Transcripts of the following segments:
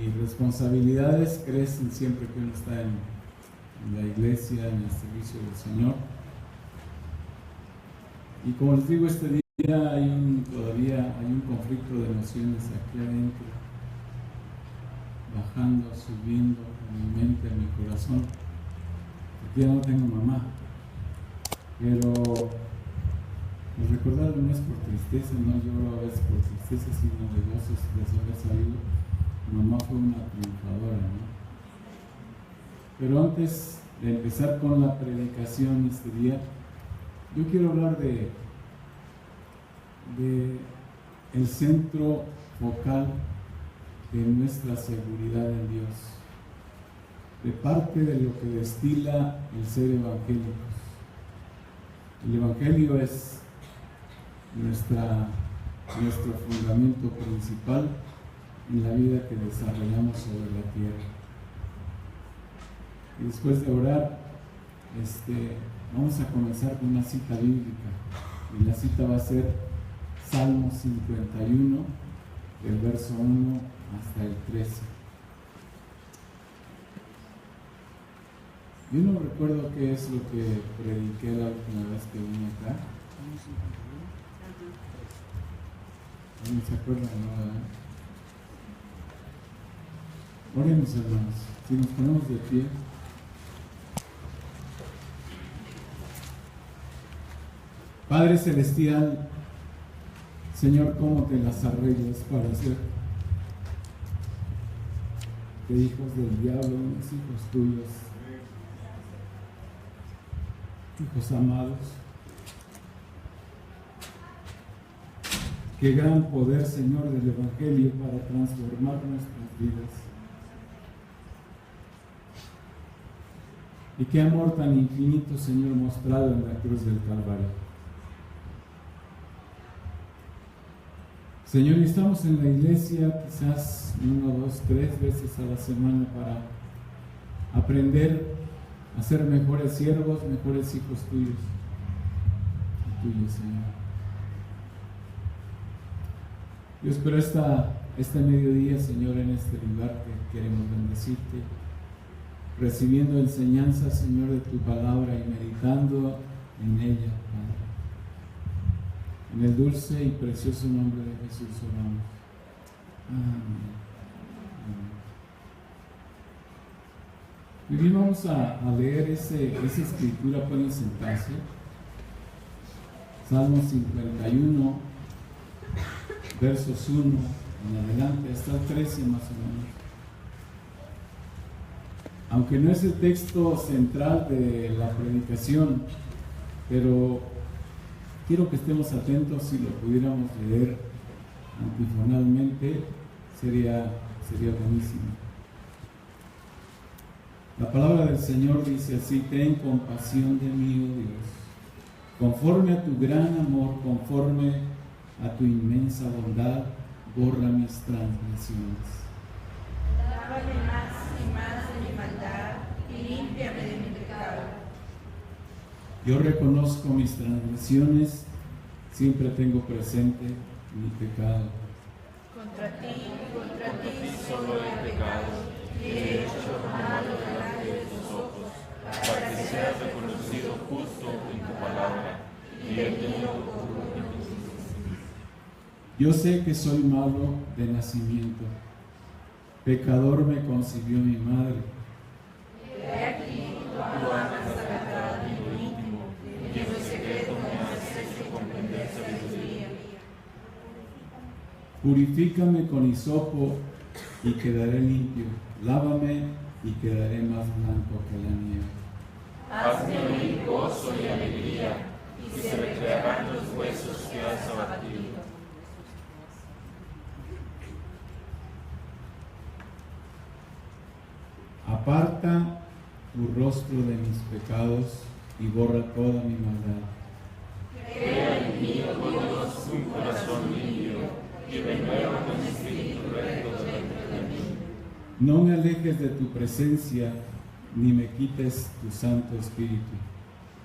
y responsabilidades crecen siempre que uno está en la iglesia, en el servicio del Señor. Y como les digo, este día todavía hay un conflicto de emociones aquí adentro, bajando, subiendo a mi mente, a mi corazón. Porque ya no tengo mamá, pero recordarlo no es por tristeza, no lloro a veces por tristeza, sino de gozo de haber salido. Mamá fue una triunfadora, ¿no? Pero antes de empezar con la predicación este día, yo quiero hablar de el centro focal de nuestra seguridad en Dios, de parte de lo que destila el ser evangélicos. El evangelio es nuestro fundamento principal en la vida que desarrollamos sobre la tierra. Y después de orar, vamos a comenzar con una cita bíblica, y la cita va a ser Salmo 51, del verso 1 hasta el 13. Yo no recuerdo qué es lo que prediqué la última vez que vine acá. ¿No se acuerdan? ¿No? Oremos, hermanos. Si nos ponemos de pie. Padre Celestial, Señor, ¿cómo te las arreglas para ser de hijos del diablo, unos hijos tuyos, hijos amados? Qué gran poder, Señor, del Evangelio para transformar nuestras vidas. Y qué amor tan infinito, Señor, mostrado en la cruz del Calvario. Señor, estamos en la iglesia quizás 1, 2, 3 veces a la semana para aprender a ser mejores siervos, mejores hijos tuyos. Señor. Dios, pero este mediodía, Señor, en este lugar que queremos bendecirte, recibiendo enseñanza, Señor, de tu palabra y meditando en ella, Padre. En el dulce y precioso nombre de Jesús oramos. Amén. Amén. Y vamos a leer esa escritura. Pueden sentarse. Salmo 51, versos 1 en adelante, hasta el 13 más o menos. Aunque no es el texto central de la predicación, pero quiero que estemos atentos. Si lo pudiéramos leer antifonalmente, sería buenísimo. La palabra del Señor dice así: ten compasión de mí, oh Dios, conforme a tu gran amor, conforme a tu inmensa bondad, borra mis transgresiones. Lávame más y más de mi maldad y límpiame de mi pecado. Yo reconozco mis transgresiones, siempre tengo presente mi pecado. Contra ti solo he pecado y he hecho malo delante de tus ojos, para que seas reconocido justo en tu palabra y temido por lo que me dices. Yo sé que soy malo de nacimiento, pecador me concibió mi madre. He aquí, tú amas la verdad en lo íntimo, y en lo secreto me has hecho comprender sabiduría. Purifícame con hisopo y quedaré limpio, lávame y quedaré más blanco que la nieve. Hazme oír gozo y alegría, y se recrearán los huesos que has abatido. Aparta tu rostro de mis pecados y borra toda mi maldad. Crea en mí, oh Dios, un corazón limpio, y renueva un espíritu recto dentro de mí. No me alejes de tu presencia, ni me quites tu Santo Espíritu.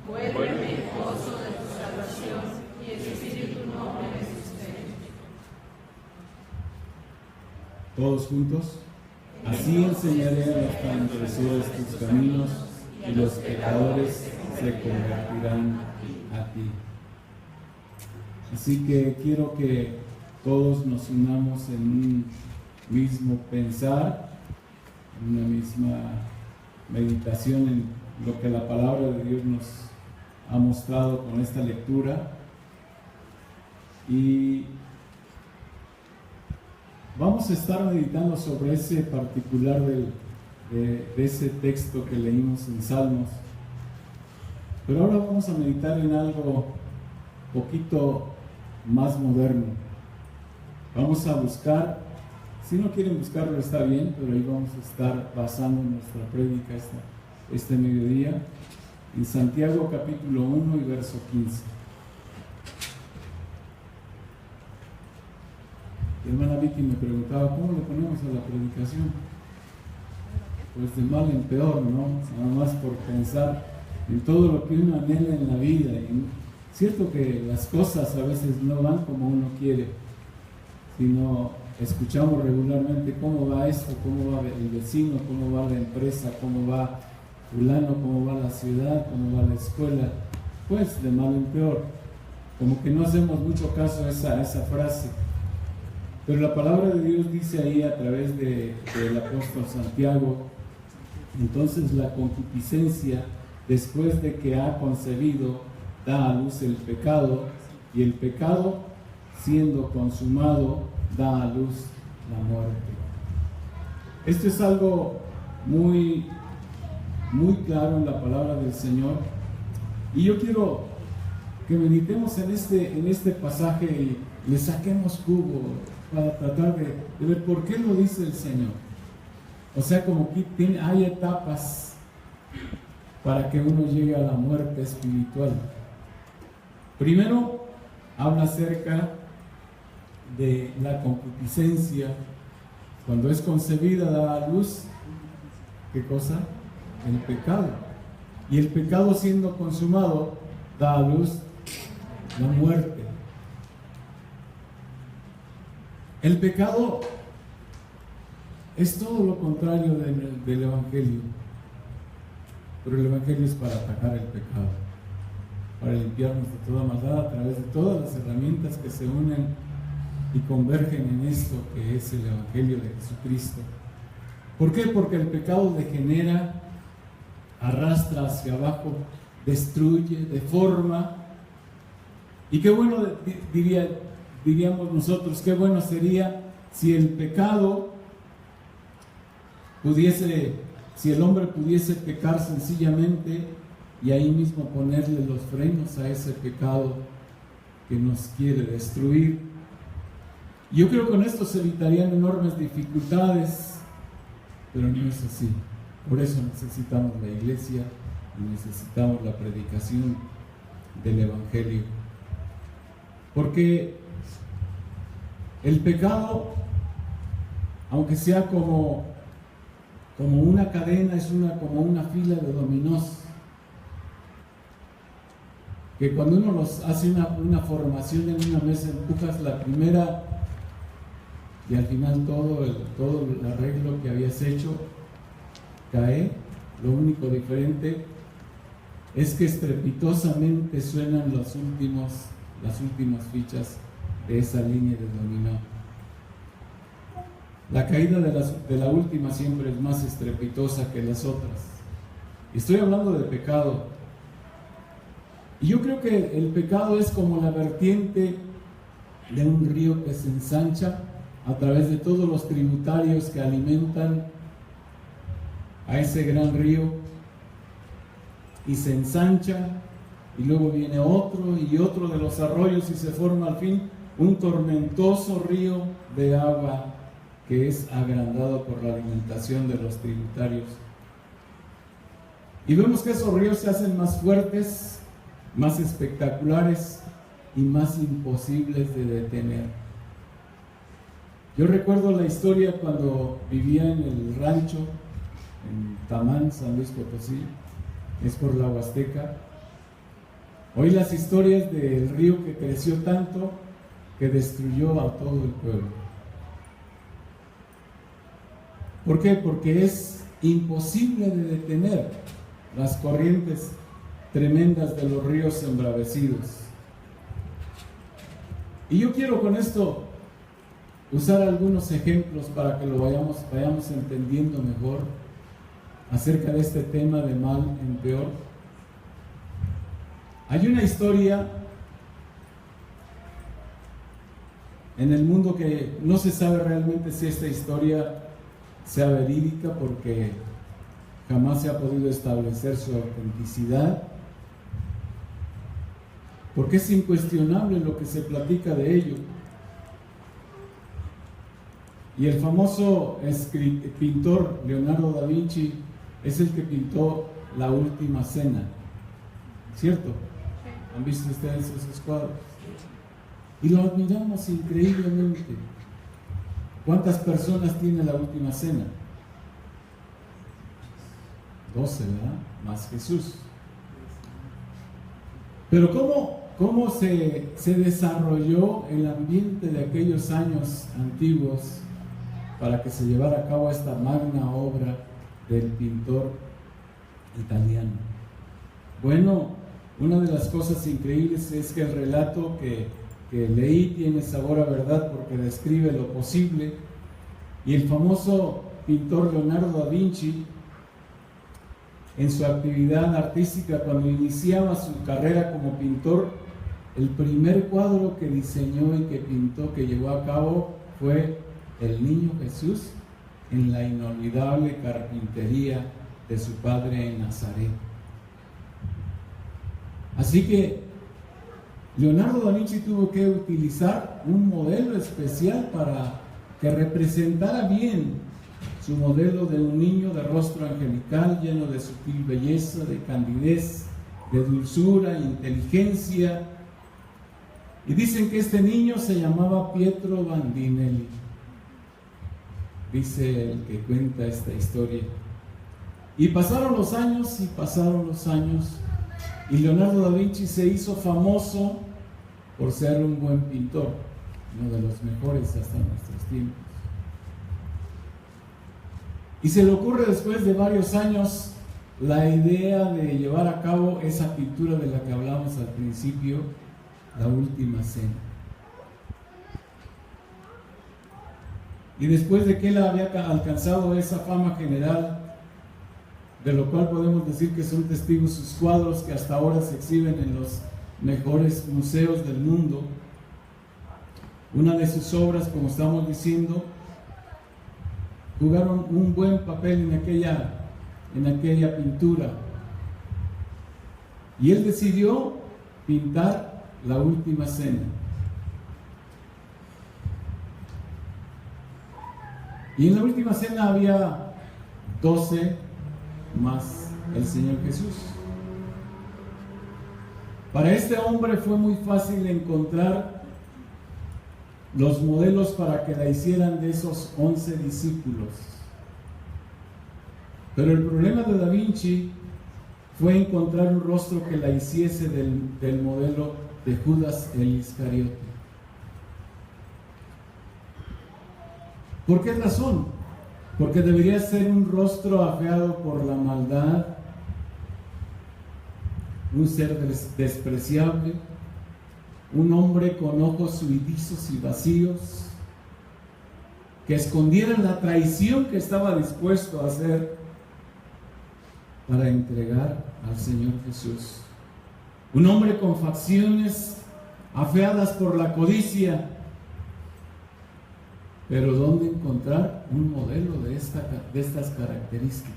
Vuelve el gozo de tu salvación, y el espíritu no me sustente. ¿Todos juntos? Así enseñaré a los transgresores tus caminos, y los pecadores se convertirán a ti. Así que quiero que todos nos unamos en un mismo pensar, en una misma meditación en lo que la palabra de Dios nos ha mostrado con esta lectura. Y vamos a estar meditando sobre ese particular de ese texto que leímos en Salmos. Pero ahora vamos a meditar en algo poquito más moderno. Vamos a buscar, si no quieren buscarlo está bien, pero ahí vamos a estar basando nuestra prédica este mediodía en Santiago capítulo 1 y verso 15. Mi hermana Vicky me preguntaba, ¿cómo le ponemos a la predicación? Pues de mal en peor, ¿no? Nada más por pensar en todo lo que uno anhela en la vida. Y cierto que las cosas a veces no van como uno quiere, sino escuchamos regularmente cómo va esto, cómo va el vecino, cómo va la empresa, cómo va fulano, cómo va la ciudad, cómo va la escuela. Pues de mal en peor. Como que no hacemos mucho caso a esa frase. Pero la palabra de Dios dice ahí a través del apóstol Santiago: entonces la concupiscencia, después de que ha concebido, da a luz el pecado, y el pecado, siendo consumado, da a luz la muerte. Esto es algo muy, muy claro en la palabra del Señor, y yo quiero que meditemos en este pasaje y le saquemos jugo para tratar de ver por qué lo dice el Señor. O sea, como que hay etapas para que uno llegue a la muerte espiritual. Primero, habla acerca de la concupiscencia. Cuando es concebida, da a luz, ¿qué cosa? El pecado. Y el pecado, siendo consumado, da a luz la muerte. El pecado es todo lo contrario del Evangelio, pero el Evangelio es para atacar el pecado, para limpiarnos de toda maldad a través de todas las herramientas que se unen y convergen en esto que es el Evangelio de Jesucristo. ¿Por qué? Porque el pecado degenera, arrastra hacia abajo, destruye, deforma. Y qué bueno, diríamos nosotros, qué bueno sería si el pecado si el hombre pudiese pecar sencillamente y ahí mismo ponerle los frenos a ese pecado que nos quiere destruir. Yo creo que con esto se evitarían enormes dificultades, pero no es así. Por eso necesitamos la iglesia y necesitamos la predicación del Evangelio. Porque el pecado, aunque sea como una cadena, es como una fila de dominós, que cuando uno los hace una formación en una mesa, empujas la primera y al final todo el arreglo que habías hecho cae. Lo único diferente es que estrepitosamente suenan las últimas fichas de esa línea de dominó. La caída de la última siempre es más estrepitosa que las otras. Estoy hablando de pecado. Y yo creo que el pecado es como la vertiente de un río que se ensancha a través de todos los tributarios que alimentan a ese gran río, y se ensancha, y luego viene otro y otro de los arroyos, y se forma al fin un tormentoso río de agua que es agrandado por la alimentación de los tributarios. Y vemos que esos ríos se hacen más fuertes, más espectaculares y más imposibles de detener. Yo recuerdo la historia cuando vivía en el rancho en Tamán, San Luis Potosí, es por la Huasteca. Oí las historias del río que creció tanto que destruyó a todo el pueblo. ¿Por qué? Porque es imposible de detener las corrientes tremendas de los ríos embravecidos. Y yo quiero con esto usar algunos ejemplos para que lo vayamos entendiendo mejor acerca de este tema de mal en peor. Hay una historia en el mundo que no se sabe realmente si esta historia sea verídica, porque jamás se ha podido establecer su autenticidad, porque es incuestionable lo que se platica de ello. Y el famoso pintor Leonardo da Vinci es el que pintó La Última Cena, ¿cierto? ¿Han visto ustedes esos cuadros? Y lo admiramos increíblemente. ¿Cuántas personas tiene La Última Cena? 12, ¿verdad? Más Jesús. Pero ¿cómo se desarrolló el ambiente de aquellos años antiguos para que se llevara a cabo esta magna obra del pintor italiano? Bueno, una de las cosas increíbles es que el relato que leí tiene sabor a verdad, porque describe lo posible. Y el famoso pintor Leonardo da Vinci, en su actividad artística, cuando iniciaba su carrera como pintor, el primer cuadro que diseñó y que pintó, que llevó a cabo, fue el Niño Jesús en la inolvidable carpintería de su padre en Nazaret. Así que Leonardo da Vinci tuvo que utilizar un modelo especial para que representara bien su modelo de un niño de rostro angelical, lleno de sutil belleza, de candidez, de dulzura, inteligencia. Y dicen que este niño se llamaba Pietro Bandinelli, dice el que cuenta esta historia. Y pasaron los años, y Leonardo da Vinci se hizo famoso por ser un buen pintor, uno de los mejores hasta nuestros tiempos. Y se le ocurre, después de varios años, la idea de llevar a cabo esa pintura de la que hablamos al principio, La Última Cena. Y después de que él había alcanzado esa fama general, de lo cual podemos decir que son testigos sus cuadros, que hasta ahora se exhiben en los mejores museos del mundo, una de sus obras, como estamos diciendo, jugaron un buen papel en aquella pintura. Y él decidió pintar La Última Cena. Y en La Última Cena había 12 más el Señor Jesús. Para este hombre fue muy fácil encontrar los modelos para que la hicieran de esos 11 discípulos. Pero el problema de Da Vinci fue encontrar un rostro que la hiciese del modelo de Judas el Iscariote. ¿Por qué razón? Porque debería ser un rostro afeado por la maldad, un ser despreciable, un hombre con ojos huidizos y vacíos, que escondiera la traición que estaba dispuesto a hacer para entregar al Señor Jesús. Un hombre con facciones afeadas por la codicia. Pero ¿dónde encontrar un modelo de estas características?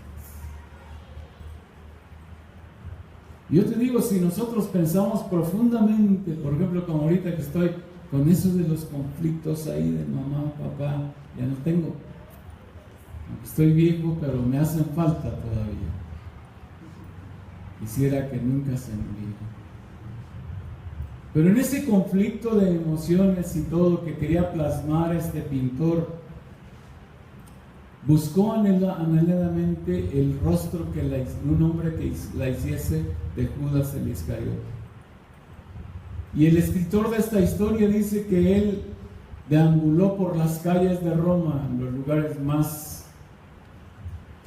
Yo te digo, si nosotros pensamos profundamente, por ejemplo, como ahorita que estoy con eso de los conflictos ahí de mamá, papá, ya no tengo. Estoy viejo, pero me hacen falta todavía. Quisiera que nunca se muriera. Pero en ese conflicto de emociones y todo que quería plasmar este pintor, buscó anheladamente el rostro un hombre que la hiciese de Judas el Iscariote. Y el escritor de esta historia dice que él deambuló por las calles de Roma, en los lugares más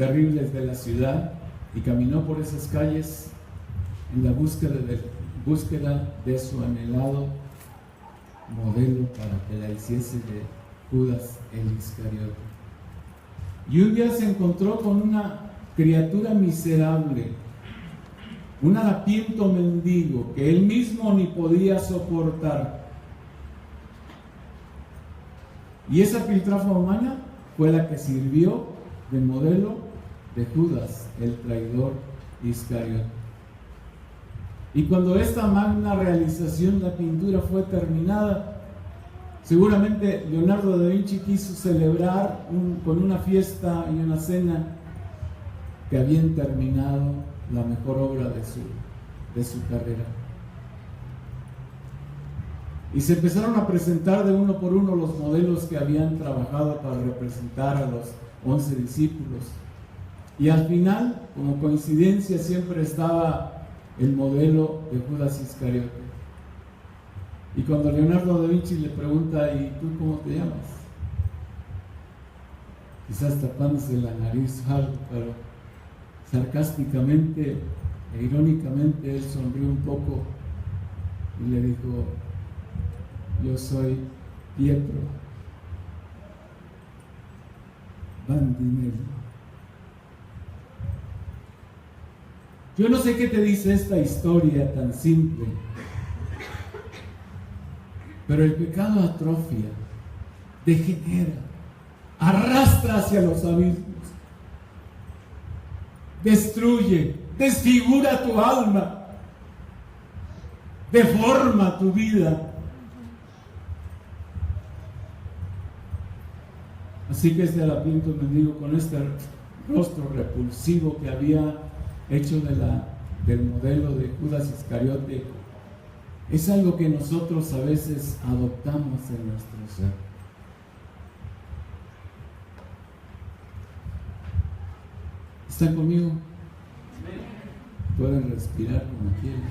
terribles de la ciudad y caminó por esas calles en la búsqueda de su anhelado modelo para que la hiciese de Judas el Iscariote. Y un día se encontró con una criatura miserable, un harapiento mendigo que él mismo ni podía soportar. Y esa piltrafa humana fue la que sirvió de modelo de Judas, el traidor Iscariote. Y cuando esta magna realización, la pintura, fue terminada, seguramente Leonardo da Vinci quiso celebrar con una fiesta y una cena que habían terminado la mejor obra de su carrera. Y se empezaron a presentar de uno por uno los modelos que habían trabajado para representar a los 11 discípulos. Y al final, como coincidencia, siempre estaba el modelo de Judas Iscariote. Y cuando Leonardo da Vinci le pregunta: ¿y tú cómo te llamas? Quizás tapándose la nariz algo, pero sarcásticamente e irónicamente él sonrió un poco y le dijo: yo soy Pietro Bandinelli. Yo no sé qué te dice esta historia tan simple, pero el pecado atrofia, degenera, arrastra hacia los abismos, destruye, desfigura tu alma, deforma tu vida. Así que este harapiento mendigo, con este rostro repulsivo que había hecho del modelo de Judas Iscariote, es algo que nosotros a veces adoptamos en nuestro ser. ¿Están conmigo? Pueden respirar como quieran.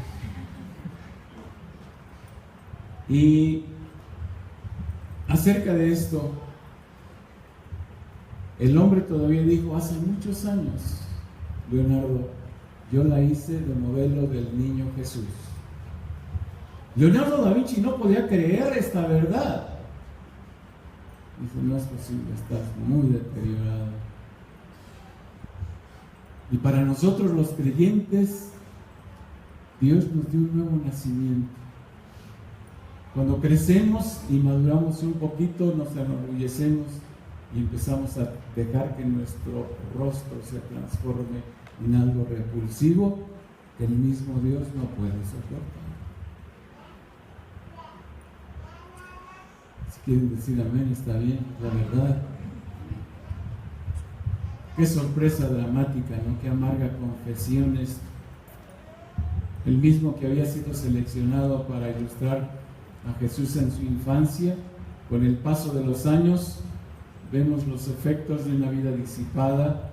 Y acerca de esto, el hombre todavía dijo hace muchos años: Leonardo, yo la hice de modelo del niño Jesús. Leonardo da Vinci no podía creer esta verdad. Dice: no es posible, estás muy deteriorado. Y para nosotros los creyentes, Dios nos dio un nuevo nacimiento. Cuando crecemos y maduramos un poquito, nos enorgullecemos y empezamos a dejar que nuestro rostro se transforme en algo repulsivo que el mismo Dios no puede soportar. Si quieren decir amén, está bien, la verdad. Qué sorpresa dramática, ¿no? Qué amarga confesiones. El mismo que había sido seleccionado para ilustrar a Jesús en su infancia, con el paso de los años vemos los efectos de una vida disipada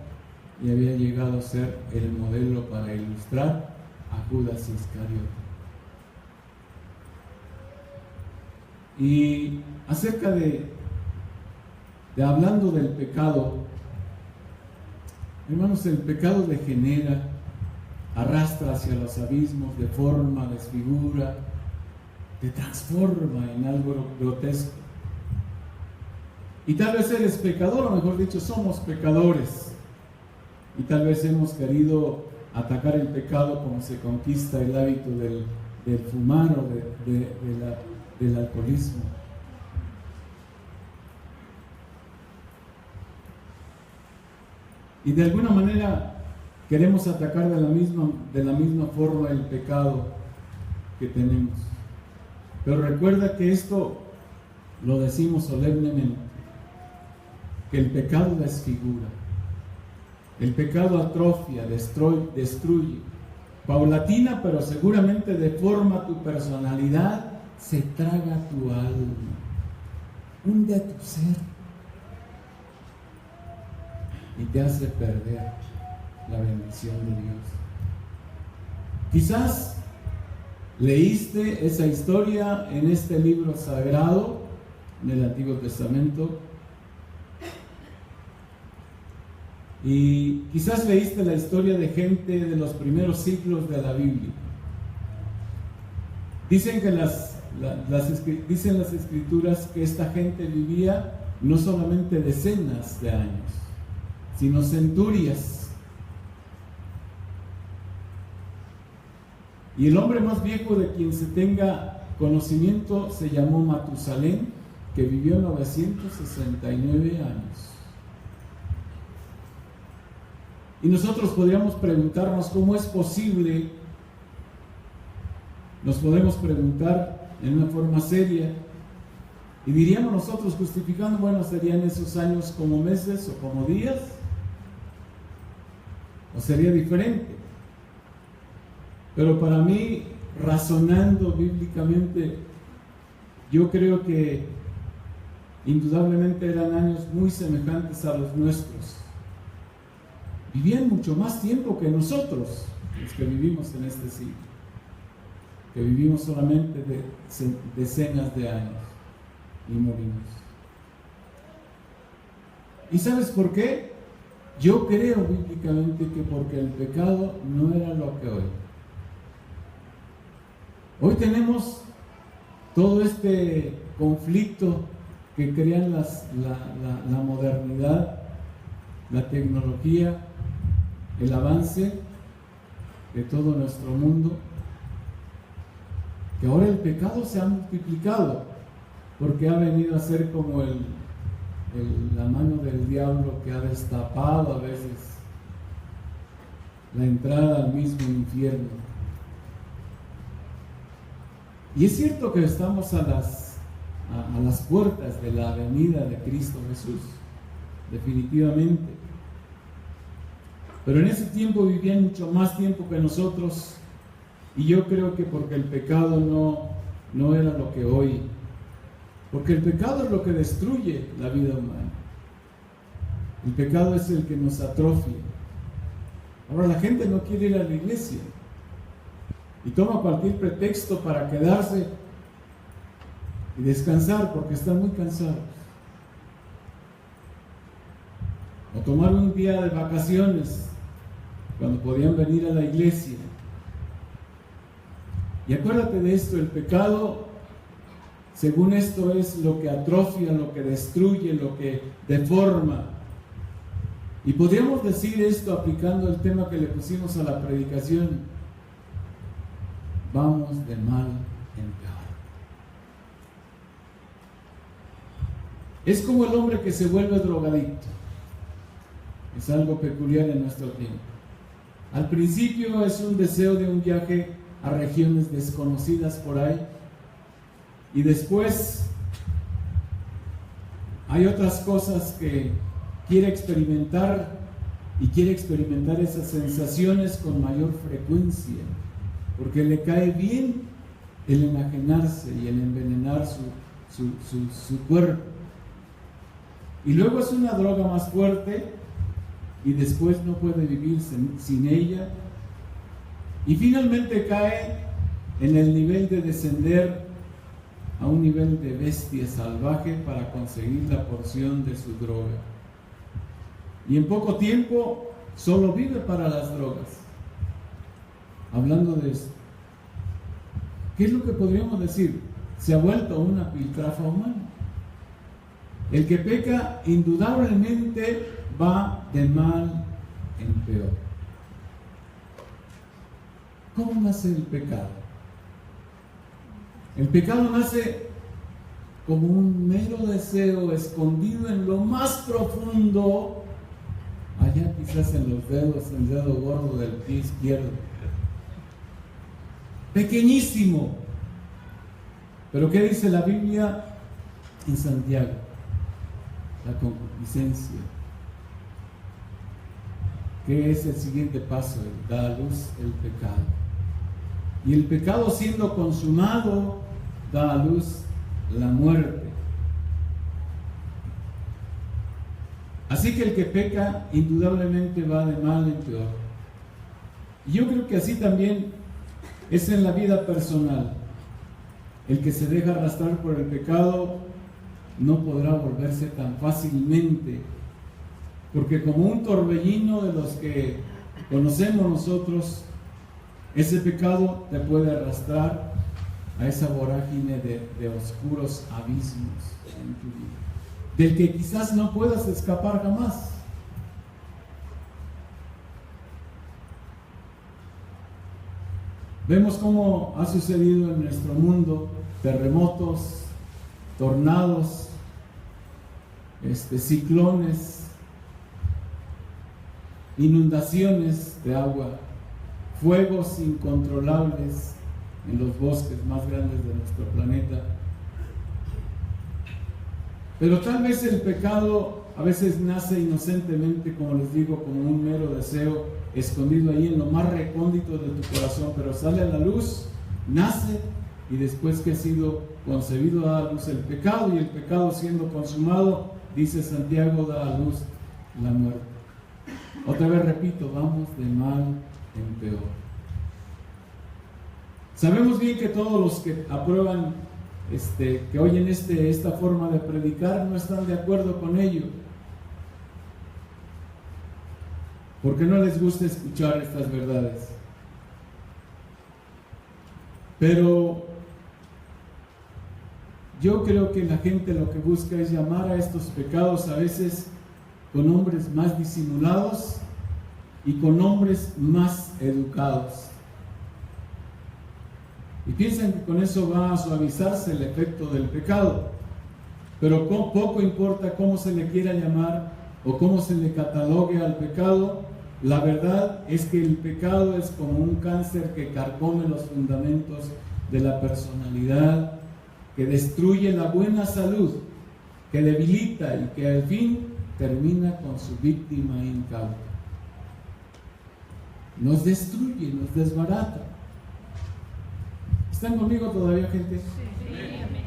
y había llegado a ser el modelo para ilustrar a Judas Iscariote. Y acerca de hablando del pecado, hermanos, el pecado degenera, arrastra hacia los abismos, deforma, desfigura, te transforma en algo grotesco. Y tal vez eres pecador, o mejor dicho, somos pecadores. Y tal vez hemos querido atacar el pecado como se conquista el hábito del fumar o del alcoholismo. Y de alguna manera queremos atacar de la misma forma el pecado que tenemos. Pero recuerda que esto lo decimos solemnemente, que el pecado desfigura, el pecado atrofia, destruye, paulatina pero seguramente deforma tu personalidad, se traga tu alma, hunde tu ser y te hace perder la bendición de Dios. Quizás leíste esa historia en este libro sagrado, en el Antiguo Testamento, Y quizás leíste la historia de gente de los primeros siglos de la Biblia. Dicen que dicen las escrituras que esta gente vivía no solamente decenas de años, sino centurias. Y el hombre más viejo de quien se tenga conocimiento se llamó Matusalén, que vivió 969 años. Y nosotros podríamos preguntarnos cómo es posible, nos podemos preguntar en una forma seria, y diríamos nosotros justificando, bueno, serían esos años como meses o como días, o sería diferente. Pero para mí, razonando bíblicamente, yo creo que indudablemente eran años muy semejantes a los nuestros. Vivían mucho más tiempo que nosotros, los que vivimos en este siglo, que vivimos solamente de decenas de años y morimos. ¿Y sabes por qué? Yo creo bíblicamente que porque el pecado no era lo que hoy. Hoy tenemos todo este conflicto que crean la modernidad, la tecnología, el avance de todo nuestro mundo, que ahora el pecado se ha multiplicado, porque ha venido a ser como la mano del diablo que ha destapado a veces la entrada al mismo infierno. Y es cierto que estamos a las puertas de la venida de Cristo Jesús, definitivamente. Pero en ese tiempo vivían mucho más tiempo que nosotros, y yo creo que porque el pecado no era lo que hoy, porque el pecado es lo que destruye la vida humana. El pecado es el que nos atrofia. Ahora la gente no quiere ir a la iglesia y toma cualquier pretexto para quedarse y descansar porque están muy cansados. O tomar un día de vacaciones cuando podían venir a la iglesia. Y acuérdate de esto, el pecado, según esto, es lo que atrofia, lo que destruye, lo que deforma. Y podríamos decir esto aplicando el tema que le pusimos a la predicación: vamos de mal en peor. Es como el hombre que se vuelve drogadicto. Es algo peculiar en nuestro tiempo. Al principio es un deseo de un viaje a regiones desconocidas por ahí, y después hay otras cosas que quiere experimentar, y quiere experimentar esas sensaciones con mayor frecuencia, porque le cae bien el enajenarse y el envenenar su cuerpo. Y luego es una droga más fuerte, y después no puede vivir sin ella, y finalmente cae en el nivel de descender a un nivel de bestia salvaje para conseguir la porción de su droga. Y en poco tiempo solo vive para las drogas. Hablando de esto, ¿qué es lo que podríamos decir? Se ha vuelto una piltrafa humana. El que peca indudablemente va de mal en peor. ¿Cómo nace el pecado? El pecado nace como un mero deseo escondido en lo más profundo, allá quizás en los dedos, en el dedo gordo del pie izquierdo. Pequeñísimo. Pero ¿qué dice la Biblia en Santiago? La concupiscencia. ¿Qué es el siguiente paso? Da a luz el pecado. Y el pecado, siendo consumado, da a luz la muerte. Así que el que peca indudablemente va de mal en peor. Y yo creo que así también es en la vida personal. El que se deja arrastrar por el pecado no podrá volverse tan fácilmente Porque como un torbellino de los que conocemos nosotros, ese pecado te puede arrastrar a esa vorágine de oscuros abismos en tu vida, del que quizás no puedas escapar jamás. Vemos cómo ha sucedido en nuestro mundo terremotos, tornados, ciclones, inundaciones de agua, fuegos incontrolables en los bosques más grandes de nuestro planeta. Pero tal vez el pecado a veces nace inocentemente, como les digo, como un mero deseo escondido ahí en lo más recóndito de tu corazón, pero sale a la luz, nace, y después que ha sido concebido da a luz el pecado, y el pecado siendo consumado, dice Santiago, da a luz la muerte. Otra vez repito, vamos de mal en peor. Sabemos bien que todos los que aprueban, que oyen esta forma de predicar, no están de acuerdo con ello, porque no les gusta escuchar estas verdades. Pero yo creo que la gente lo que busca es llamar a estos pecados a veces con nombres más disimulados y con nombres más educados. Y piensan que con eso va a suavizarse el efecto del pecado. Pero poco importa cómo se le quiera llamar o cómo se le catalogue al pecado, la verdad es que el pecado es como un cáncer que carcome los fundamentos de la personalidad, que destruye la buena salud, que debilita y que al fin termina con su víctima incauta. Nos destruye, nos desbarata. ¿Están conmigo todavía, gente? Sí, amén.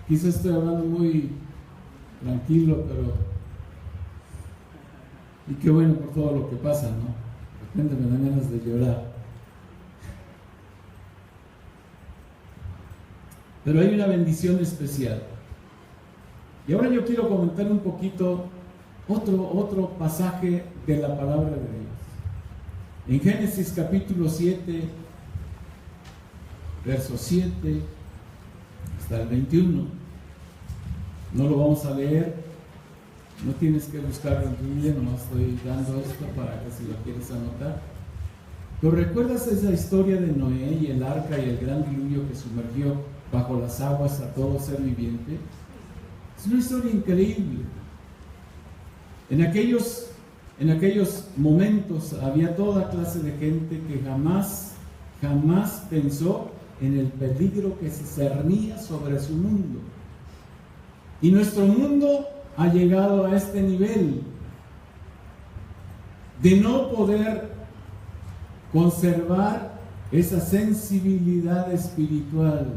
Quizás estoy hablando muy tranquilo, pero... Y qué bueno por todo lo que pasa, ¿no? De repente me dan ganas de llorar. Pero hay una bendición especial. Y ahora yo quiero comentar un poquito otro pasaje de la palabra de Dios. En Génesis capítulo 7, verso 7 hasta el 21. No lo vamos a leer. No tienes que buscarlo en tu Biblia, nomás estoy dando esto para que si lo quieres anotar. Pero ¿recuerdas esa historia de Noé y el arca y el gran diluvio que sumergió bajo las aguas a todo ser viviente? Es una historia increíble. En aquellos momentos había toda clase de gente que jamás pensó en el peligro que se cernía sobre su mundo. Y nuestro mundo ha llegado a este nivel de no poder conservar esa sensibilidad espiritual,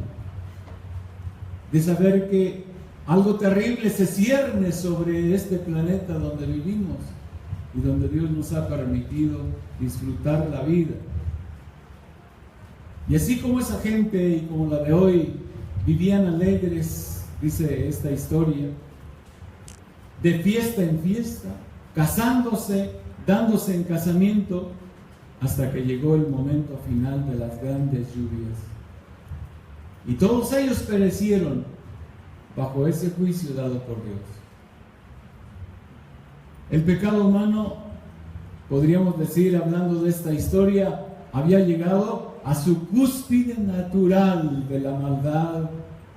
de saber que algo terrible se cierne sobre este planeta donde vivimos y donde Dios nos ha permitido disfrutar la vida. Y así como esa gente y como la de hoy vivían alegres, dice esta historia, de fiesta en fiesta, casándose, dándose en casamiento, hasta que llegó el momento final de las grandes lluvias. Y todos ellos perecieron bajo ese juicio dado por Dios. El pecado humano, podríamos decir, hablando de esta historia, había llegado a su cúspide natural de la maldad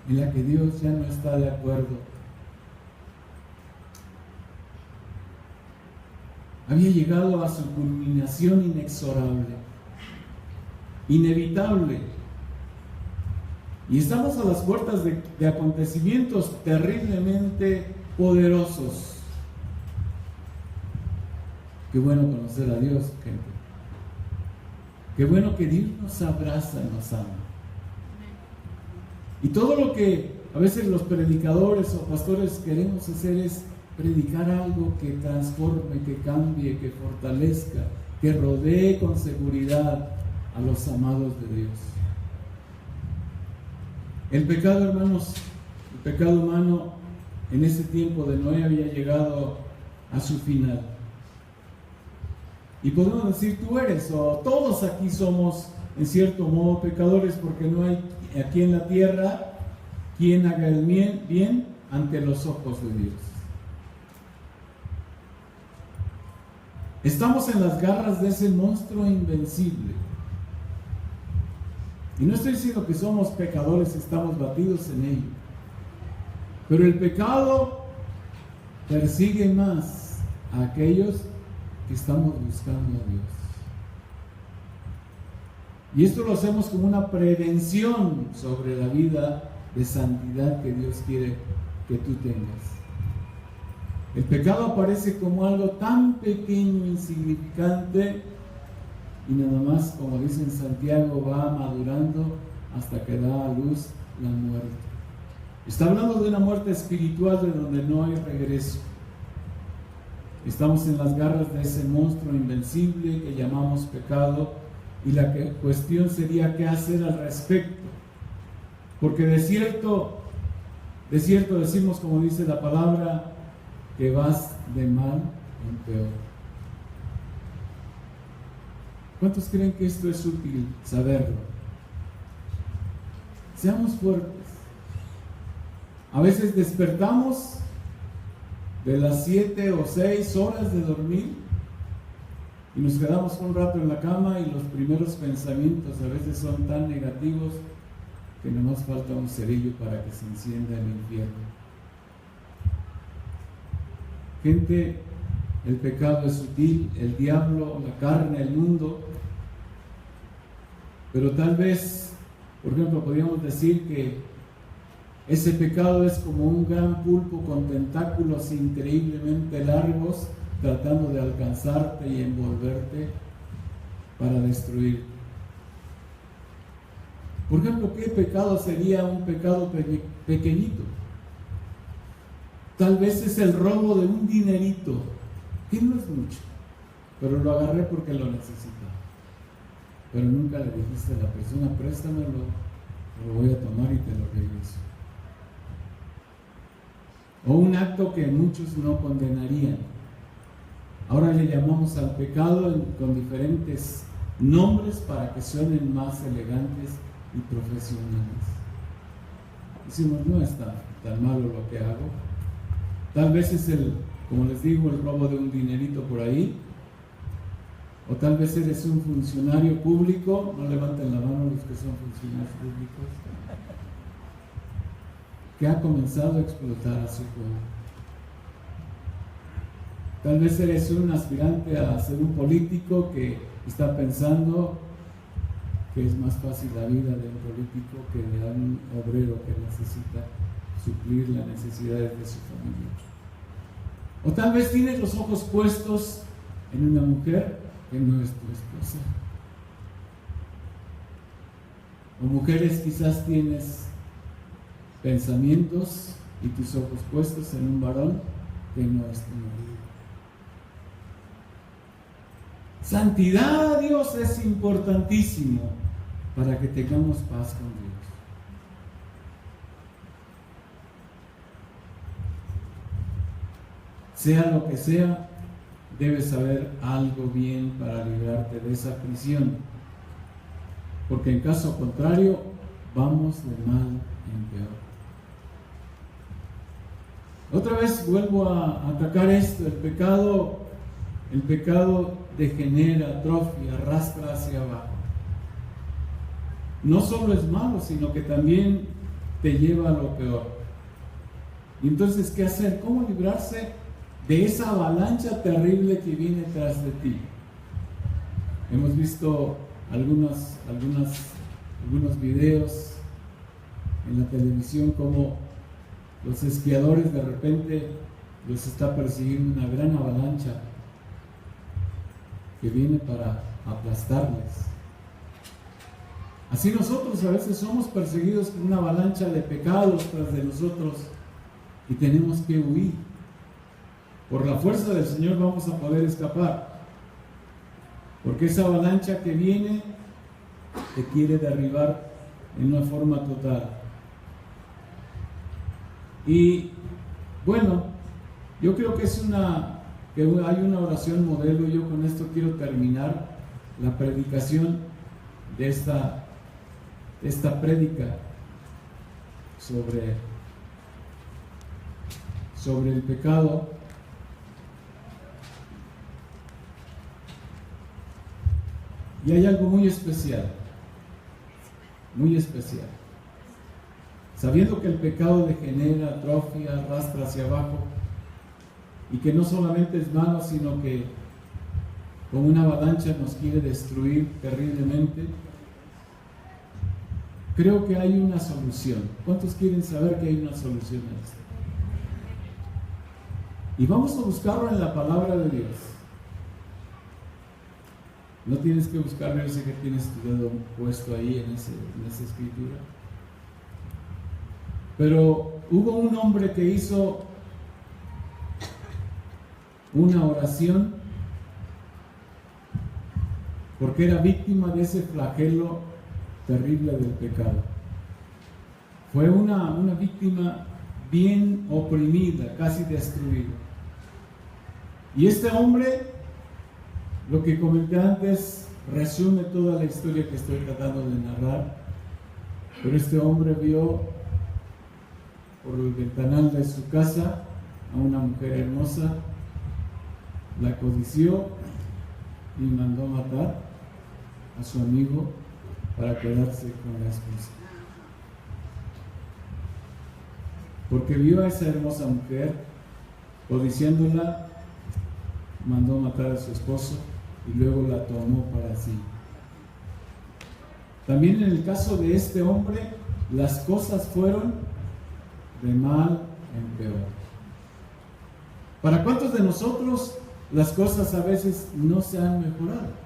en la que Dios ya no está de acuerdo. Había llegado a su culminación inexorable, inevitable. Y estamos a las puertas de acontecimientos terriblemente poderosos. Qué bueno conocer a Dios, gente. Qué bueno que Dios nos abraza y nos ama. Y todo lo que a veces los predicadores o pastores queremos hacer es predicar algo que transforme, que cambie, que fortalezca, que rodee con seguridad a los amados de Dios. El pecado, hermanos, el pecado humano en ese tiempo de Noé había llegado a su final. Y podemos decir tú eres, o todos aquí somos en cierto modo pecadores, porque no hay aquí en la tierra quien haga el bien ante los ojos de Dios. Estamos en las garras de ese monstruo invencible. Y no estoy diciendo que somos pecadores, estamos batidos en ello. Pero el pecado persigue más a aquellos que estamos buscando a Dios. Y esto lo hacemos como una prevención sobre la vida de santidad que Dios quiere que tú tengas. El pecado aparece como algo tan pequeño, insignificante, y nada más, como dice en Santiago, va madurando hasta que da a luz la muerte. Está hablando de una muerte espiritual de donde no hay regreso. Estamos en las garras de ese monstruo invencible que llamamos pecado, y la cuestión sería qué hacer al respecto. Porque de cierto decimos, como dice la palabra, que vas de mal en peor. ¿Cuántos creen que esto es útil saberlo? Seamos fuertes. A veces despertamos de las 7 o 6 horas de dormir y nos quedamos un rato en la cama, y los primeros pensamientos a veces son tan negativos que no nos falta un cerillo para que se encienda el infierno. Gente, el pecado es sutil, el diablo, la carne, el mundo, pero tal vez, por ejemplo, podríamos decir que ese pecado es como un gran pulpo con tentáculos increíblemente largos tratando de alcanzarte y envolverte para destruirte. Por ejemplo, ¿qué pecado sería un pecado pequeñito? Tal vez es el robo de un dinerito, que no es mucho, pero lo agarré porque lo necesitaba. Pero nunca le dijiste a la persona, préstamelo, lo voy a tomar y te lo regreso. O un acto que muchos no condenarían. Ahora le llamamos al pecado con diferentes nombres para que suenen más elegantes y profesionales. Decimos, no está tan malo lo que hago. Tal vez es como les digo, el robo de un dinerito por ahí. O tal vez eres un funcionario público. No levanten la mano los que son funcionarios públicos, que ha comenzado a explotar a su pueblo. Tal vez eres un aspirante a ser un político que está pensando que es más fácil la vida de un político que de un obrero que necesita suplir las necesidades de su familia. O tal vez tienes los ojos puestos en una mujer que no es tu esposa. O mujeres, quizás tienes pensamientos y tus ojos puestos en un varón que no es tu marido. Santidad a Dios es importantísimo para que tengamos paz con Dios. Sea lo que sea, debes saber algo bien para librarte de esa prisión, porque en caso contrario vamos de mal en peor. Otra vez vuelvo a atacar esto. El pecado degenera, atrofia, arrastra hacia abajo. No solo es malo, sino que también te lleva a lo peor. Y entonces, ¿qué hacer? ¿Cómo librarse de esa avalancha terrible que viene tras de ti? Hemos visto algunos videos en la televisión como los esquiadores de repente los está persiguiendo una gran avalancha que viene para aplastarles. Así nosotros a veces somos perseguidos por una avalancha de pecados tras de nosotros y tenemos que huir. Por la fuerza del Señor vamos a poder escapar, porque esa avalancha que viene te quiere derribar en una forma total. Y bueno, yo creo que es una que hay una oración modelo. Yo con esto quiero terminar la predicación de esta prédica sobre el pecado. Y hay algo muy especial, sabiendo que el pecado degenera, atrofia, arrastra hacia abajo, y que no solamente es malo, sino que como una avalancha nos quiere destruir terriblemente. Creo que hay una solución. ¿Cuántos quieren saber que hay una solución a esto? Y vamos a buscarlo en la palabra de Dios. No tienes que buscarlo, yo sé que tienes tu dedo puesto ahí en esa escritura. Pero hubo un hombre que hizo una oración porque era víctima de ese flagelo terrible del pecado. Fue una víctima bien oprimida, casi destruida. Y este hombre, lo que comenté antes, resume toda la historia que estoy tratando de narrar. Pero este hombre vio por el ventanal de su casa a una mujer hermosa, la codició y mandó matar a su amigo para quedarse con la esposa. Porque vio a esa hermosa mujer, codiciándola, mandó matar a su esposo y luego la tomó para sí. También en el caso de este hombre, las cosas fueron de mal en peor. ¿Para cuántos de nosotros las cosas a veces no se han mejorado?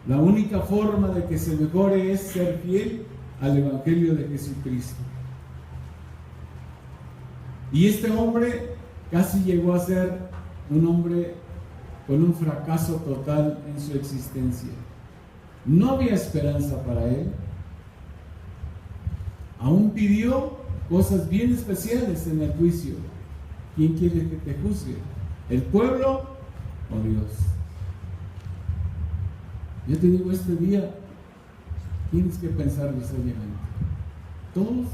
La única forma de que se mejore es ser fiel al Evangelio de Jesucristo. Y este hombre casi llegó a ser un hombre con un fracaso total en su existencia. No había esperanza para él. Aún pidió cosas bien especiales en el juicio. ¿Quién quiere que te juzgue? ¿El pueblo o Dios? Yo te digo, este día tienes que pensar seriamente. Todos,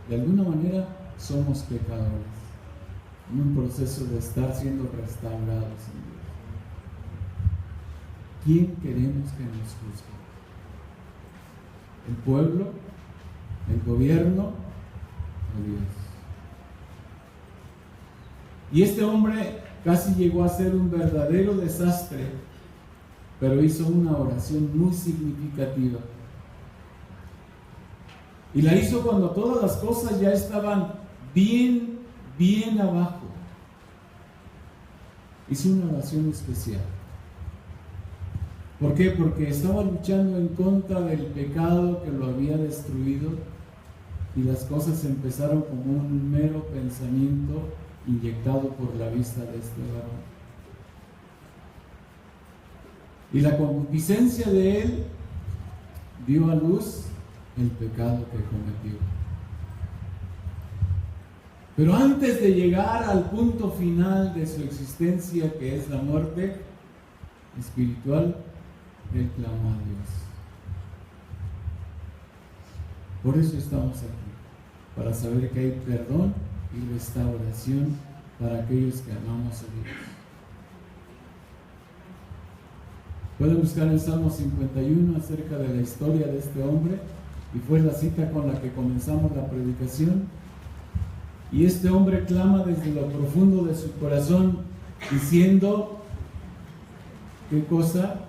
de alguna manera, somos pecadores, en un proceso de estar siendo restaurados en Dios. ¿Quién queremos que nos juzgue? ¿El pueblo? ¿El gobierno? ¿O Dios? Y este hombre casi llegó a ser un verdadero desastre, pero hizo una oración muy significativa. Y la hizo cuando todas las cosas ya estaban bien abajo. Hizo una oración especial. ¿Por qué? Porque estaba luchando en contra del pecado que lo había destruido, y las cosas empezaron como un mero pensamiento inyectado por la vista de este varón. Y la concupiscencia de él dio a luz el pecado que cometió. Pero antes de llegar al punto final de su existencia, que es la muerte espiritual, él clamó a Dios. Por eso estamos aquí, para saber que hay perdón y restauración para aquellos que amamos a Dios. Pueden buscar en Salmo 51 acerca de la historia de este hombre, y fue la cita con la que comenzamos la predicación. Y este hombre clama desde lo profundo de su corazón, diciendo, ¿qué cosa?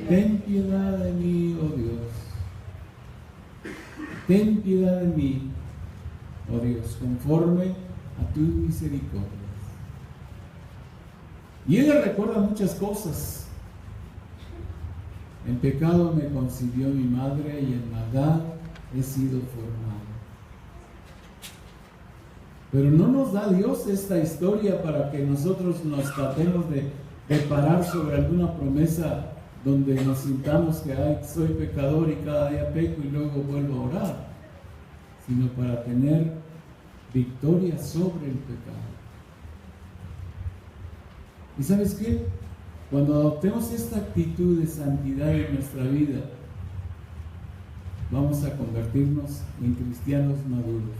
Ten piedad de mí, oh Dios. Ten piedad de mí, oh Dios, conforme a tus misericordias. Y él le recuerda muchas cosas. En pecado me concibió mi madre, y en maldad he sido formado. Pero no nos da Dios esta historia para que nosotros nos tratemos de parar sobre alguna promesa donde nos sintamos que soy pecador y cada día peco y luego vuelvo a orar, sino para tener victoria sobre el pecado. ¿Y sabes qué? Cuando adoptemos esta actitud de santidad en nuestra vida, vamos a convertirnos en cristianos maduros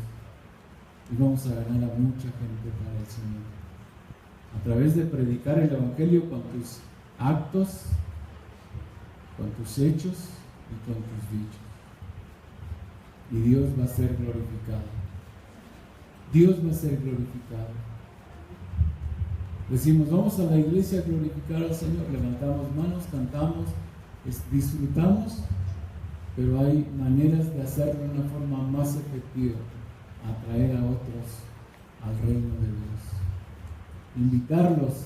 y vamos a ganar a mucha gente para el Señor. A través de predicar el Evangelio con tus actos, con tus hechos y con tus dichos. Y Dios va a ser glorificado. Dios va a ser glorificado. Decimos, vamos a la iglesia a glorificar al Señor, levantamos manos, cantamos, disfrutamos, pero hay maneras de hacerlo de una forma más efectiva, atraer a otros al reino de Dios, invitarlos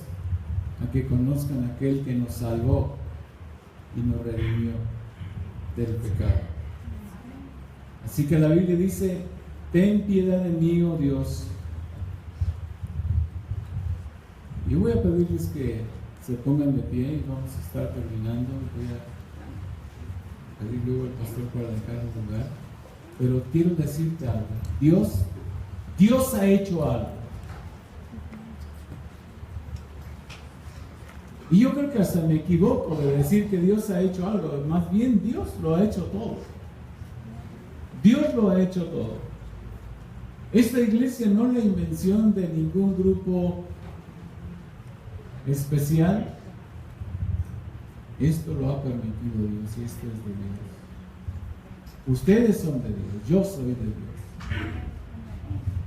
a que conozcan a aquel que nos salvó y nos redimió del pecado. Así que la Biblia dice, ten piedad de mí, oh Dios. Yo voy a pedirles que se pongan de pie y vamos a estar terminando. Voy a pedir luego al pastor para dejar el lugar. Pero quiero decirte algo. Dios ha hecho algo. Y yo creo que hasta me equivoco de decir que Dios ha hecho algo. Más bien Dios lo ha hecho todo. Dios lo ha hecho todo. Esta iglesia no es la invención de ningún grupo especial. Esto lo ha permitido Dios y esto es de Dios. Ustedes son de Dios, yo soy de Dios.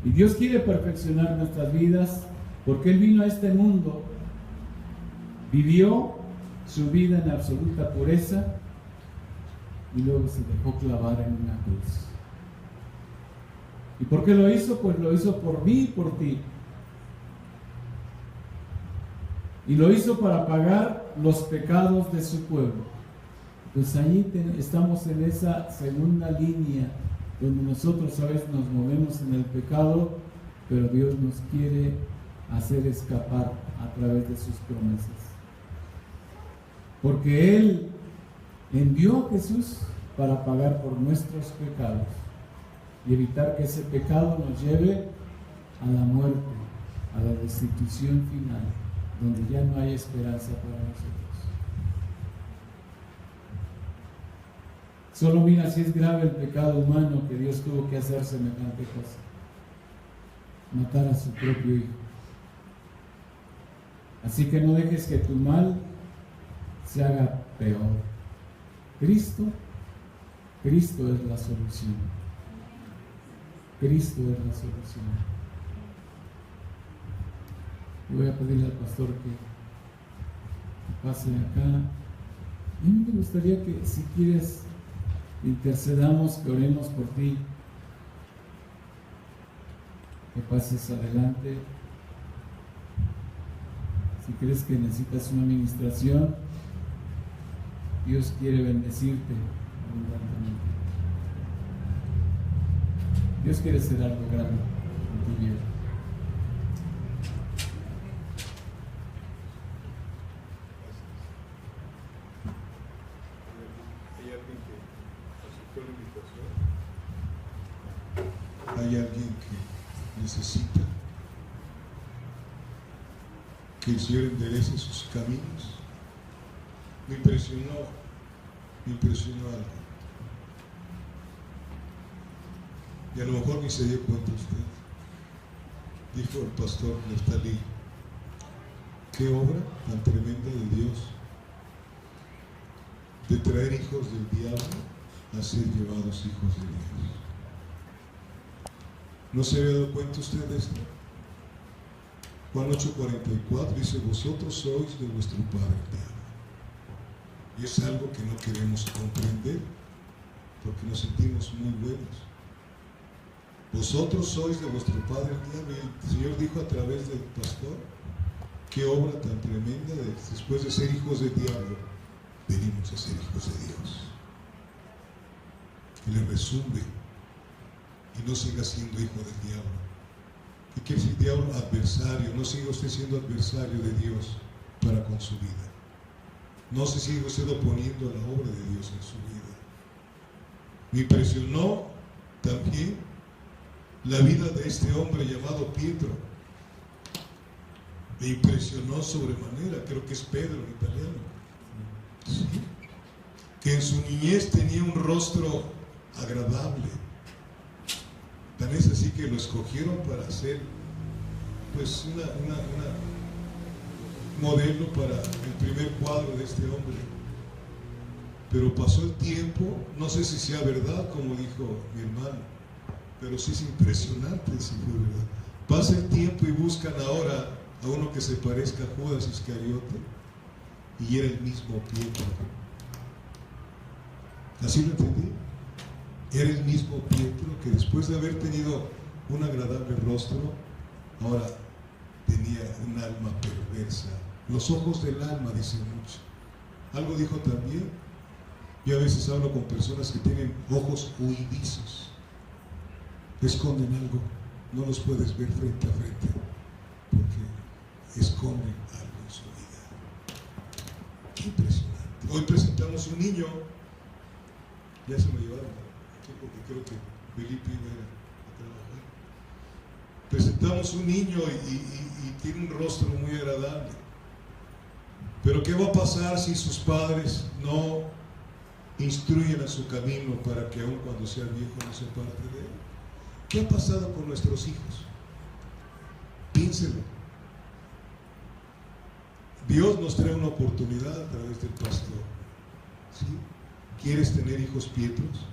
Y Dios quiere perfeccionar nuestras vidas porque Él vino a este mundo, vivió su vida en absoluta pureza y luego se dejó clavar en una cruz. ¿Y por qué lo hizo? Pues lo hizo por mí y por ti. Y lo hizo para pagar los pecados de su pueblo. Pues ahí estamos en esa segunda línea donde nosotros a veces nos movemos en el pecado, pero Dios nos quiere hacer escapar a través de sus promesas. Porque Él envió a Jesús para pagar por nuestros pecados y evitar que ese pecado nos lleve a la muerte, a la destitución final, donde ya no hay esperanza para nosotros. Solo mira si es grave el pecado humano que Dios tuvo que hacer semejante cosa: matar a su propio hijo. Así que no dejes que tu mal se haga peor. Cristo es la solución. Cristo es la solución. Voy a pedirle al pastor que pase acá. A mí me gustaría que, si quieres, intercedamos, que oremos por ti, que pases adelante. Si crees que necesitas una administración, Dios quiere bendecirte abundantemente. Dios quiere hacer algo grande en tu vida. ¿Hay alguien que necesita que el Señor enderece sus caminos? Me impresionó algo. Y a lo mejor ni se dio cuenta usted. Dijo el pastor Neftalí: qué obra tan tremenda de Dios, de traer hijos del diablo a ser llevados hijos de Dios. ¿No se había dado cuenta usted de esto? Juan 8:44 dice: vosotros sois de vuestro padre el diablo. Y es algo que no queremos comprender porque nos sentimos muy buenos. Vosotros sois de vuestro padre el diablo. Y el Señor dijo a través del pastor: qué obra tan tremenda, después de ser hijos del diablo, venimos a ser hijos de Dios. Que le resumbe y no siga siendo hijo del diablo. ¿Qué quiere decir diablo? Adversario. No siga usted siendo adversario de Dios para con su vida. No se siga usted oponiendo a la obra de Dios en su vida. Me impresionó también la vida de este hombre llamado Pietro. Me impresionó sobremanera, creo que es Pedro en italiano. ¿Sí? Que en su niñez tenía un rostro agradable. Tan es así que lo escogieron para ser pues una modelo para el primer cuadro de este hombre. Pero pasó el tiempo, no sé si sea verdad como dijo mi hermano, pero sí es impresionante si fue verdad. Pasa el tiempo y buscan ahora a uno que se parezca a Judas Iscariote, y era el mismo Pietro. ¿Así lo entendí? Era el mismo Pietro que después de haber tenido un agradable rostro, ahora tenía un alma perversa. Los ojos del alma dicen mucho. Algo dijo también. Yo a veces hablo con personas que tienen ojos huidizos, esconden algo, no los puedes ver frente a frente porque esconden algo en su vida. Qué impresionante. Hoy presentamos un niño, ya se lo llevaron aquí porque creo que Felipe iba a trabajar. Presentamos un niño y tiene un rostro muy agradable, pero ¿qué va a pasar si sus padres no instruyen a su camino para que aun cuando sea viejo no se aparte de él? ¿Qué ha pasado con nuestros hijos? Piénselo. Dios nos trae una oportunidad a través del pastor. ¿Sí? ¿Quieres tener hijos Pietros?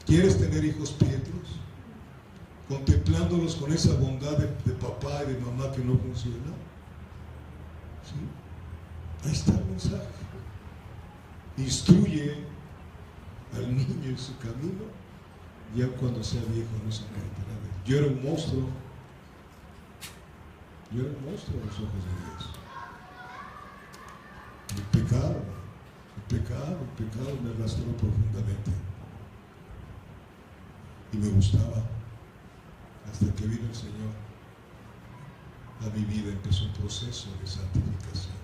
¿Quieres tener hijos Pietros? Contemplándolos con esa bondad de papá y de mamá que no funciona. ¿Sí? Ahí está el mensaje. Instruye al niño en su camino, ya cuando sea viejo no se apartará de él. Yo era un monstruo a los ojos de Dios. El pecado me arrastró profundamente y me gustaba hasta que vino el Señor a mi vida. Empezó un proceso de santificación.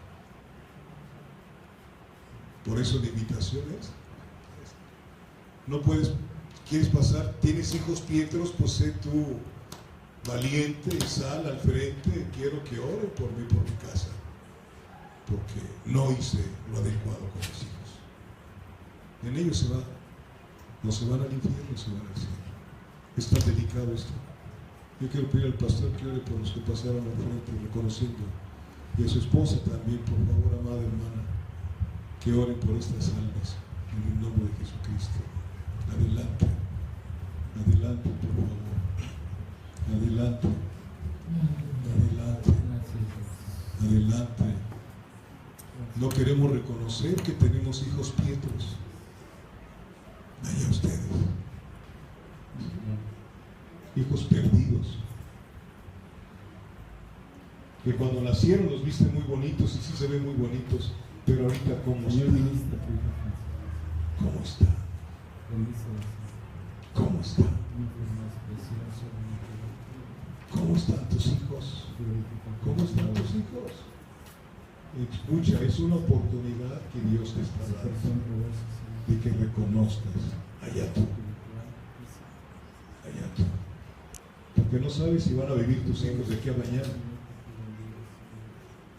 Por eso la invitación es, no puedes, quieres pasar, tienes hijos Pietros, pues sé tú valiente y sal al frente. Quiero que oren por mí, por mi casa, porque no hice lo adecuado con mis hijos. En ellos se van, no se van al infierno, se van al cielo. Es tan delicado esto. Yo quiero pedir al pastor que ore por los que pasaron al frente, reconociendo, y a su esposa también, por favor, amada hermana, que oren por estas almas en el nombre de Jesucristo. Adelante, adelante, por favor. Adelante, adelante, adelante. No queremos reconocer que tenemos hijos Pietros. Allá ustedes, hijos perdidos, que cuando nacieron los viste muy bonitos y sí se ven muy bonitos, pero ahorita ¿cómo están? ¿Cómo están? ¿Cómo están? ¿Cómo están tus hijos? ¿Cómo están tus hijos? Escucha, es una oportunidad que Dios te está dando de que reconozcas allá tú. Porque no sabes si van a vivir tus hijos de aquí a mañana.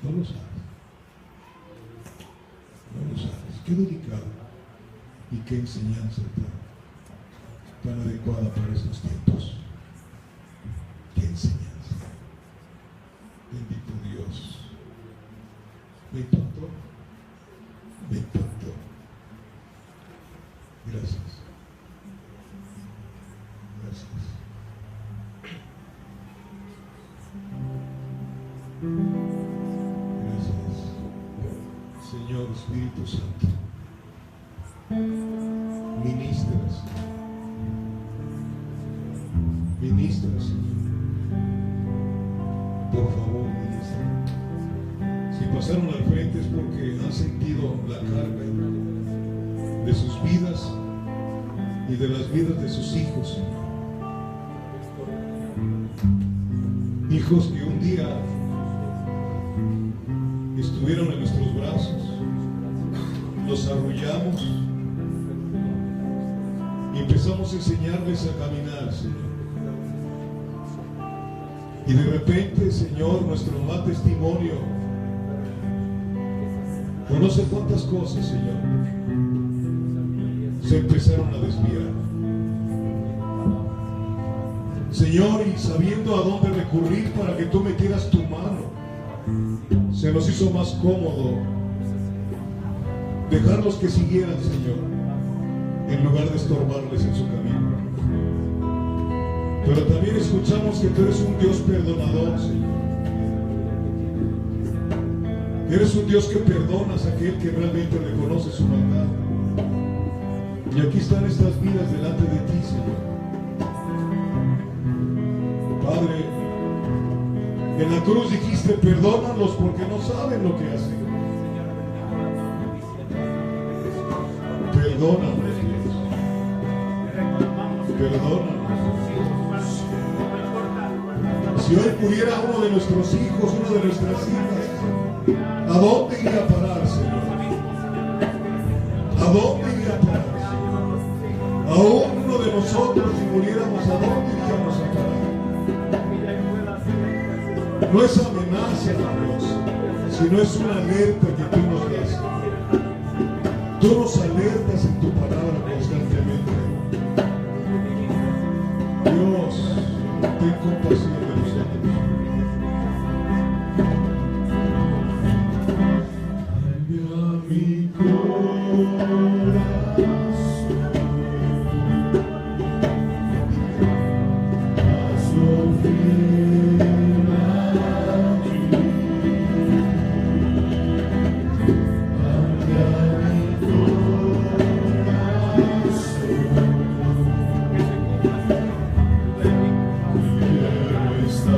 No lo sabes. No lo sabes. Qué delicado y qué enseñanza tan adecuada para estos tiempos. Qué enseñanza. Bendito Dios. Me impactó. Me impactó. Gracias. Gracias. Gracias. Señor Espíritu Santo, ministras, Señor. Por favor, ministra. Si pasaron al frente es porque han sentido la carga de sus vidas y de las vidas de sus hijos, Señor. Hijos que un día estuvieron en nuestros brazos, los arrullamos y empezamos a enseñarles a caminar, Señor. Y de repente, Señor, nuestro mal testimonio, o no sé cuántas cosas, Señor, se empezaron a desviar. Señor, y sabiendo a dónde recurrir para que tú metieras tu mano, se nos hizo más cómodo dejarlos que siguieran, Señor, en lugar de estorbarles en su camino. Pero también escuchamos que tú eres un Dios perdonador, Señor. Eres un Dios que perdonas a aquel que realmente reconoce su maldad. Y aquí están estas vidas delante de ti, Señor. Padre, en la cruz dijiste, perdónalos porque no saben lo que hacen. Perdónanos, Dios. Perdónanos. Si hoy muriera uno de nuestros hijos, una de nuestras hijas, ¿a dónde iría a parar, Señor? ¿A dónde iría a parar, Señor? Aún uno de nosotros, si muriéramos, ¿a dónde iríamos a parar? No es amenaza, Dios, sino es una alerta que tú nos das. Tú nos alertas en tu palabra constantemente. Dios, ten compasión de nosotros. Cambia mi corazón, hazlo fiel a ti. Cambia mi corazón, quiero estar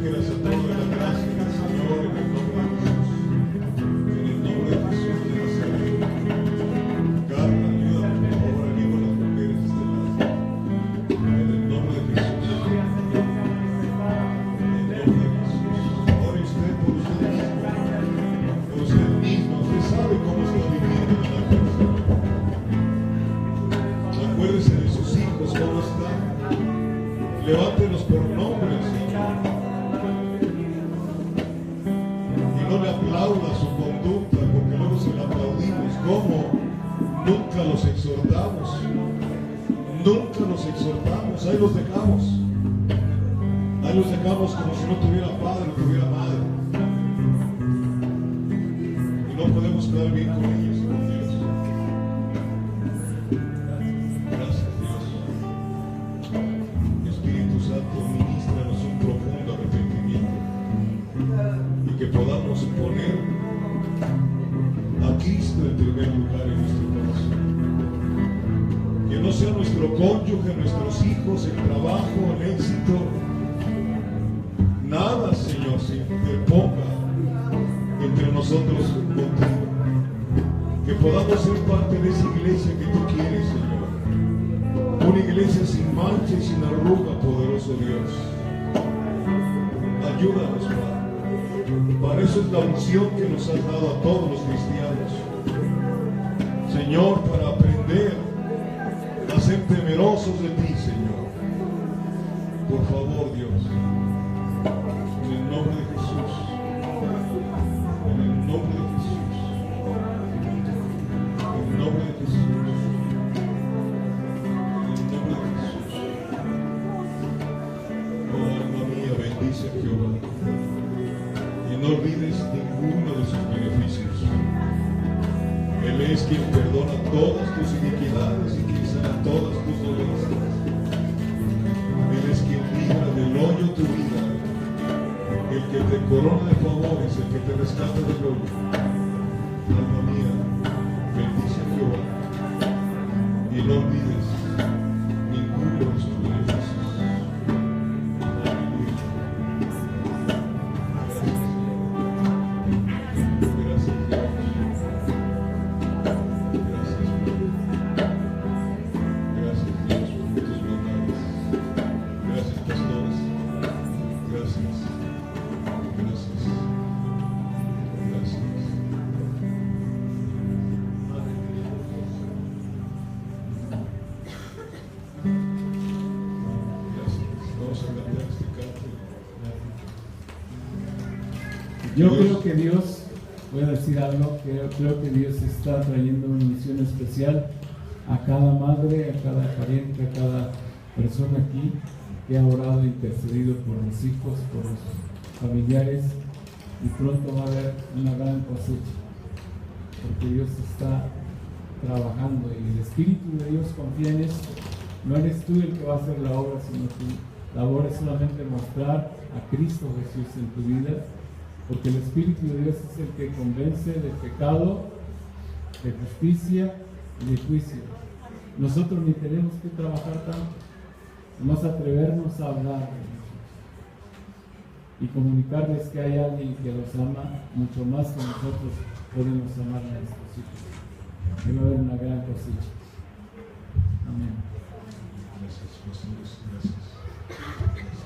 quieras a toda la gracia del Señor en el nombre de Jesús. En el nombre de Jesús de Nazaret. Carla, ayúdame, por favor, animo a las mujeres de este lado. En el nombre de Jesús. En el nombre de Jesús. Ore usted por usted mismo. Por usted mismo. Usted sabe cómo está viviendo en la casa. Acuérdese de sus hijos, cómo están. Levántelos por nombre, Señor. Y no le aplauda su conducta, porque luego se la aplaudimos. ¿Cómo? Nunca los exhortamos. Nunca los exhortamos. Ahí los dejamos. Ahí los dejamos como si no tuviera padre, tuviera madre. Y no podemos quedar bien con ellos, con Dios. Gracias, Dios. Espíritu Santo, ministranos un profundo arrepentimiento y que podamos poner a Cristo en primer lugar en nuestro corazón. Que no sea nuestro cónyuge, nuestros hijos, el trabajo, el éxito, nada, Señor, se interponga entre nosotros contigo. Que podamos ser parte de esa iglesia que tú quieres, Señor. Una iglesia sin mancha y sin arruga, poderoso Dios. Ayúdanos, Padre. Para eso es la unción que nos has dado a todos los cristianos. Señor, para aprender a ser temerosos de ti, Señor. Por favor, Dios. En el nombre de Jesús. En el nombre de Jesús. En el nombre de Jesús. Bendice a Jehová y no olvides ninguno de sus beneficios. Él es quien perdona todas tus iniquidades y quien sana todas tus dolencias. Él es quien libra del hoyo tu vida, el que te corona de favores, el que te rescata del hoyo. Alma mía, bendice a Jehová y no olvides ninguno de sus beneficios. Yo creo que Dios, voy a decir algo, creo que Dios está trayendo una misión especial a cada madre, a cada pariente, a cada persona aquí que ha orado e intercedido por los hijos, por los familiares, y pronto va a haber una gran cosecha, porque Dios está trabajando y el Espíritu de Dios confía en esto. No eres tú el que va a hacer la obra, sino tú. La obra es solamente mostrar a Cristo Jesús en tu vida, porque el Espíritu de Dios es el que convence de pecado, de justicia y de juicio. Nosotros ni tenemos que trabajar tanto, vamos a atrevernos a hablar de Jesús y comunicarles que hay alguien que los ama mucho más que nosotros podemos amar a nuestros hijos. Y va a haber una gran cosecha. Amén. Gracias, pastores. Gracias.